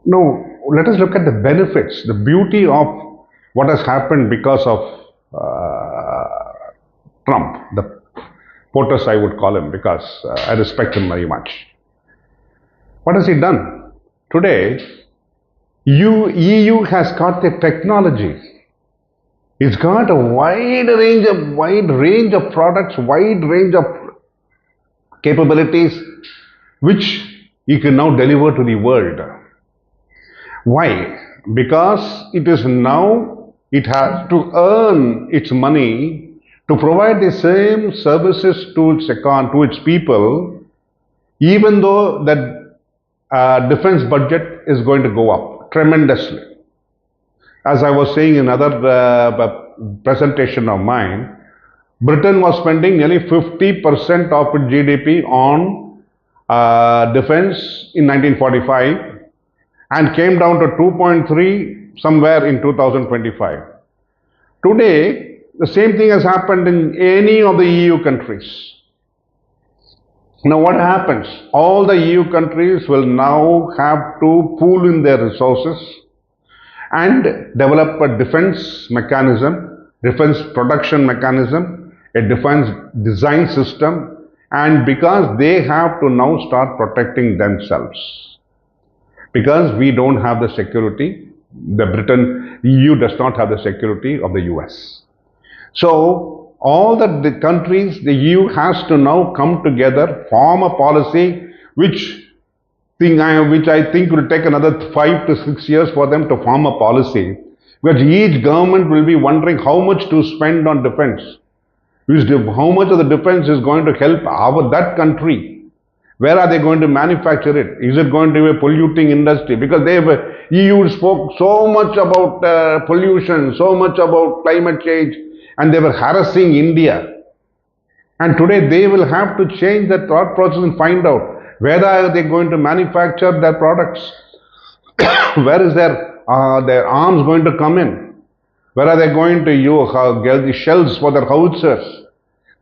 No, let us look at the benefits, the beauty of what has happened because of Trump, the POTUS I would call him because I respect him very much. What has he done? Today, EU has got the technology. It's got a wide range of products, wide range of capabilities, which you can now deliver to the world. Why? Because it has to earn its money to provide the same services to its people, even though that defense budget is going to go up tremendously. As I was saying in another presentation of mine, Britain was spending nearly 50% of its GDP on defense in 1945 and came down to 2.3 somewhere in 2025. Today, the same thing has happened in any of the EU countries. Now what happens? All the EU countries will now have to pool in their resources and develop a defense mechanism, defense production mechanism, a defense design system, and because they have to now start protecting themselves. Because we don't have the security, the EU does not have the security of the US. So all the countries, the EU has to now come together, form a policy which I think will take another 5 to 6 years for them to form a policy, because each government will be wondering how much to spend on defense. How much of the defense is going to help that country? Where are they going to manufacture it? Is it going to be a polluting industry? Because EU spoke so much about pollution, so much about climate change, and they were harassing India. And today they will have to change that thought process and find out whether are they going to manufacture their products, where is their arms going to come in, where are they going to get the shells for their howitzers.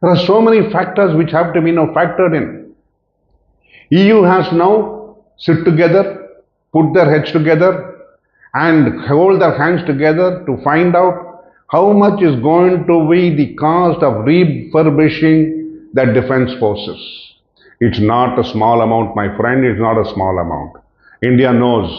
There are so many factors which have to be now factored in. EU has now sit together, put their heads together and hold their hands together to find out how much is going to be the cost of refurbishing the defense forces. It's not a small amount, my friend, it's not a small amount. India knows,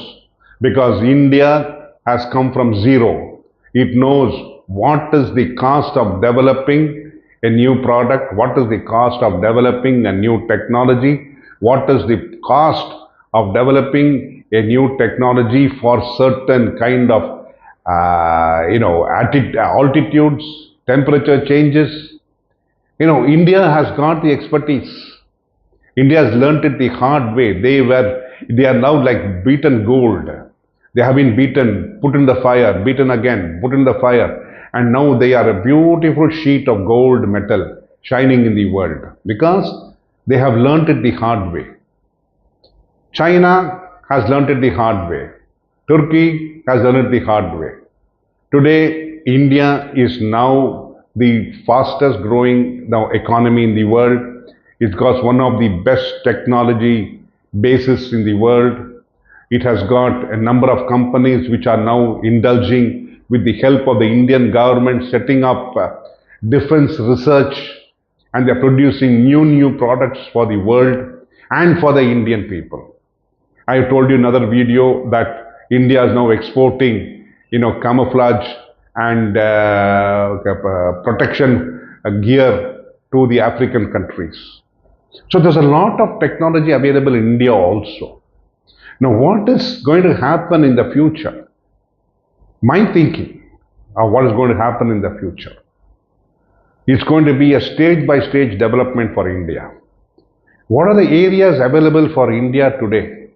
because India has come from zero. It knows what is the cost of developing a new product, what is the cost of developing a new technology, what is the cost of developing a new technology for certain kind of altitudes, temperature changes. India has got the expertise. India has learnt it the hard way. They are now like beaten gold. They have been beaten, put in the fire, beaten again, put in the fire, and now they are a beautiful sheet of gold metal shining in the world because they have learnt it the hard way. China has learnt it the hard way. Turkey has learned it the hard way. Today, India is now the fastest growing economy in the world. It got one of the best technology bases in the world. It has got a number of companies which are now indulging with the help of the Indian government, setting up defense research, and they're producing new products for the world and for the Indian people. I told you in another video that India is now exporting, camouflage and protection gear to the African countries. So there's a lot of technology available in India also. Now, what is going to happen in the future? My thinking of what is going to happen in the future. It's going to be a stage-by-stage development for India. What are the areas available for India today?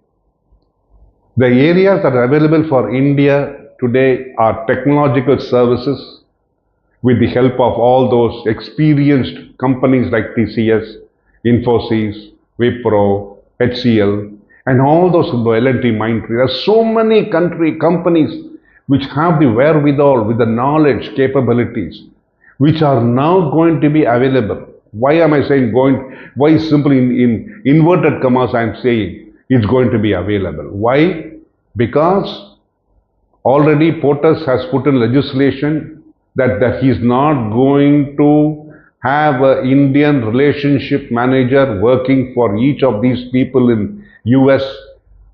The areas that are available for India today are technological services with the help of all those experienced companies like TCS, Infosys, Wipro, HCL, and all those L&T Mindtree. There are so many companies which have the wherewithal, with the knowledge, capabilities, which are now going to be available. Why am I saying why simply in inverted commas I am saying it's going to be available? Why? because already POTUS has put in legislation that he is not going to have an Indian relationship manager working for each of these people in US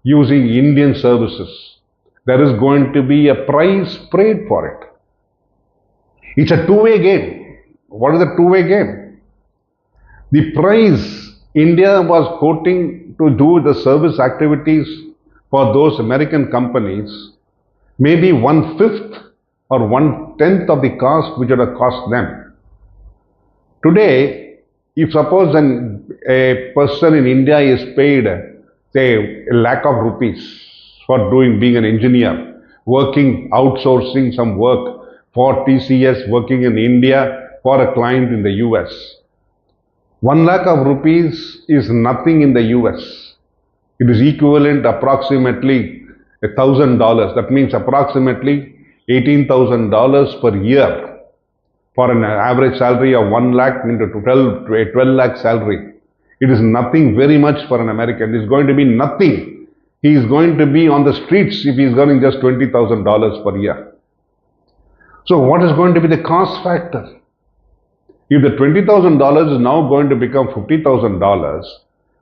using Indian services. There is going to be a price paid for it. It's a two-way game. What is a two-way game? The price India was quoting to do the service activities for those American companies may be 1/5 or 1/10 of the cost which would have cost them. Today, if suppose a person in India is paid, say, ₹1,00,000 for being an engineer, working, outsourcing some work for TCS, working in India for a client in the US. ₹1,00,000 is nothing in the US. It is equivalent approximately $1,000. That means approximately $18,000 per year for an average salary of 1 lakh into 12 lakh salary. It is nothing very much for an American. It is going to be nothing. He is going to be on the streets if he is earning just $20,000 per year. So what is going to be the cost factor? If the $20,000 is now going to become $50,000,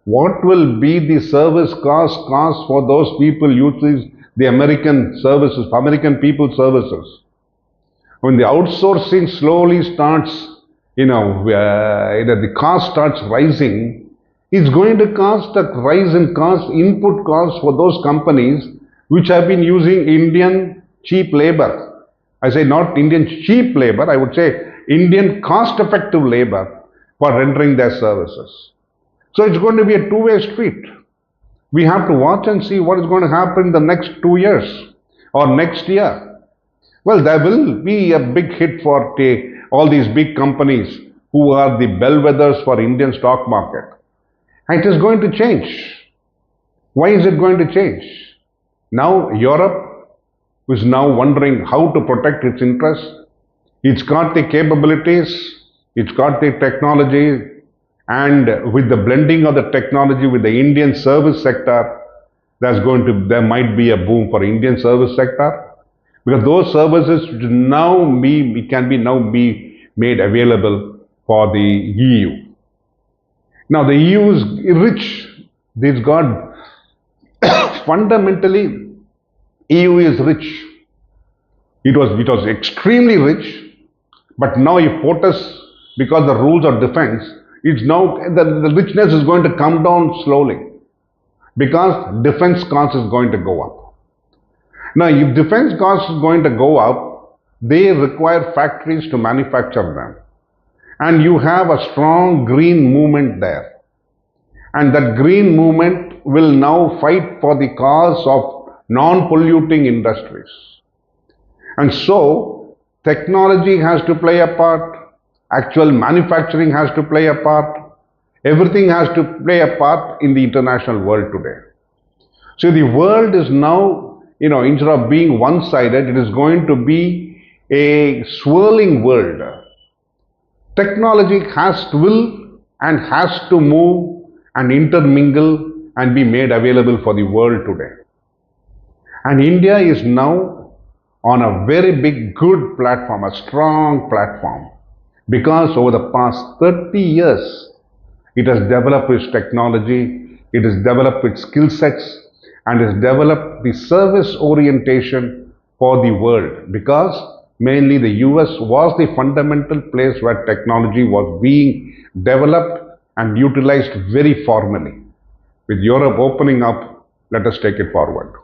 what will be the service cost for those people using the American services, American people services? When the outsourcing slowly starts, the cost starts rising, it's going to cost a rise in cost, input costs for those companies which have been using Indian cheap labor. I say not Indian cheap labor, I would say Indian cost-effective labor for rendering their services. So it's going to be a two-way street. We have to watch and see what is going to happen in the next 2 years or next year. Well, there will be a big hit for all these big companies who are the bellwethers for Indian stock market. And it is going to change. Why is it going to change? Now Europe is now wondering how to protect its interests. It's got the capabilities, it's got the technology, and with the blending of the technology with the Indian service sector, there might be a boom for Indian service sector, because those services can now be made available for the EU. Now the EU is rich. It's got fundamentally EU is rich. It was extremely rich, but now if POTUS, because the rules of defense, it's now the richness is going to come down slowly because defense cost is going to go up. Now, if defense cost is going to go up, they require factories to manufacture them, and you have a strong green movement there, and that green movement will now fight for the cause of non-polluting industries. And so, technology has to play a part, actual manufacturing has to play a part, everything has to play a part in the international world today. So the world is now, instead of being one-sided, it is going to be a swirling world. Technology will and has to move and intermingle and be made available for the world today. And India is now on a very big, good platform, a strong platform, because over the past 30 years, it has developed its technology, it has developed its skill sets, and has developed the service orientation for the world, because mainly the US was the fundamental place where technology was being developed and utilized very formally. With Europe opening up, let us take it forward.